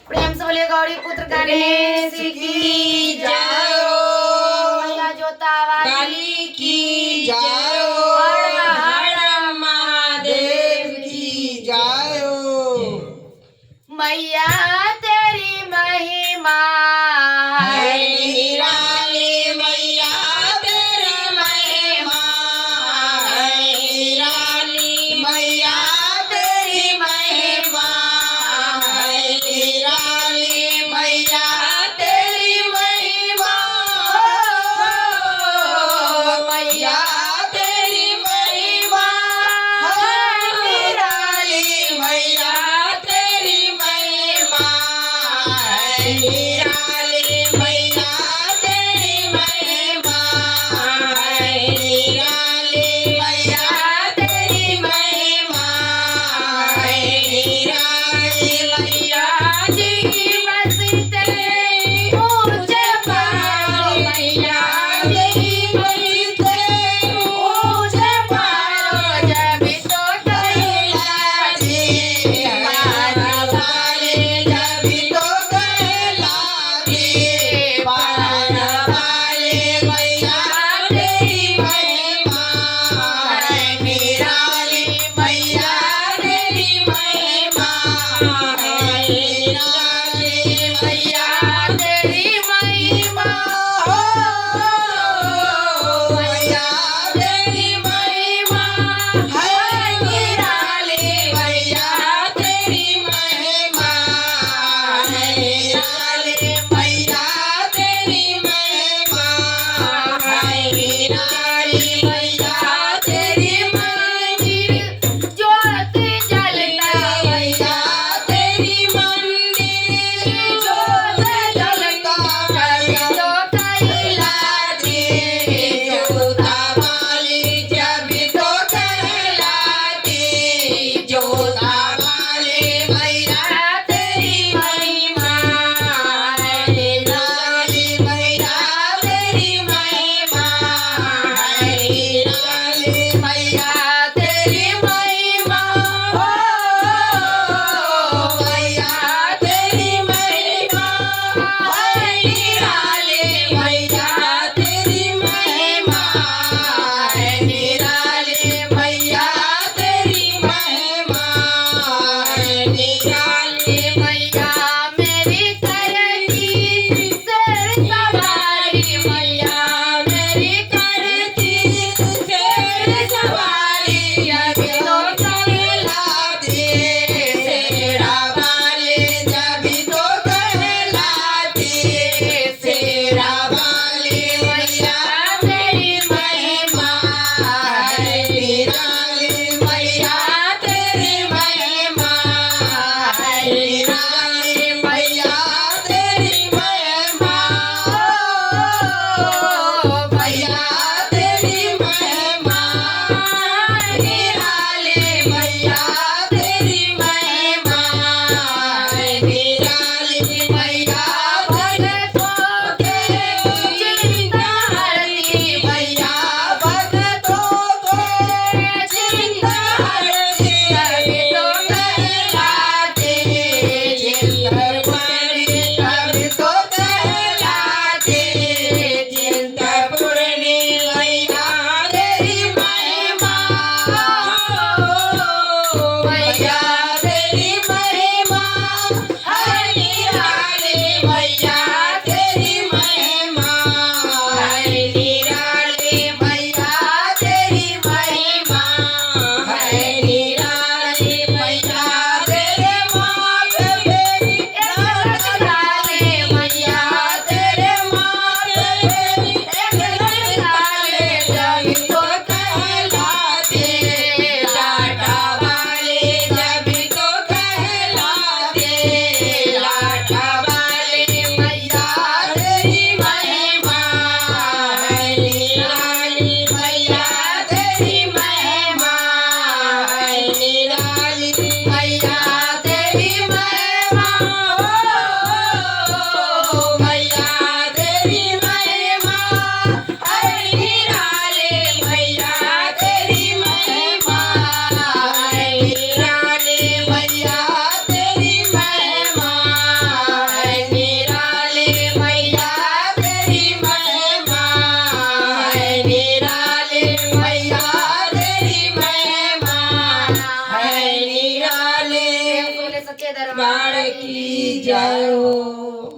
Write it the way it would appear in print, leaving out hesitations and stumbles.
प्रेम से बोलिए गौरी पुत्र गणेश की जय हो। मैया जोता काली की जय हो। हर महादेव की जय हो। मैया तेरी महिमा है निराली मैया तेरी महिमा है निराली मैया तेरी महिमा है निराली मैया तेरी महिमा मैया तेरी महिमा है निराली मैया तेरी महिमा है निराली मैया तेरी महिमा है निराली मैया तेरी महिमा है निराली मैया जी बसते ऊंचे पहाड़ों मैया जी बसते ऊंचे पहाड़ों जब तो कैलाशी पार वाले जब तो कैलाशी पार वाले मैया तेरी महिमा है निराली मैया तेरी महिमा है निराली मैया तेरी महिमा हो मैया तेरी महिमा है निराली मैया तेरी महिमा है निराली मैया तेरी महिमा है निराली मैया तेरी मंदिर ज्योत जलता मैया तेरी मंदिर ज्योत जलता जब तो कैलाशी जोता वाली जब तो कैलाशी जोता वाली मैया तेरी महिमा है निराली मैया तेरी महिमा है निराली मैया तेरी महिमा हो मैया तेरी महिमा है निराली मैया तेरी महिमा है निराली मैया तेरी महिमा है निराली मैया मेरी करती शेर सवारी मैया मेरी करती शेर सवारी जब तो कहलाती शेरा वाली जब तो कहलाती शेरा वाली मैया तेरी महिमा है निराली मैया तेरी महिमा है निराली मैया तेरी महिमा हो मैया तेरी महिमा है निराली मैया तेरी महिमा है निराली मैया भगतों के चिंता हरती मैया भगतों के चिंता हरती अभी तो कहलाती चिंता पूर्णी अभी तो कहलाती चिंता पूर्णी मैया तेरी महिमा मैया तेरी महिमा है निराली मैया तेरी महिमा है निराली मैया तेरी महिमा है निराली मैया तेरे माथ फेरी लाल की जय हो।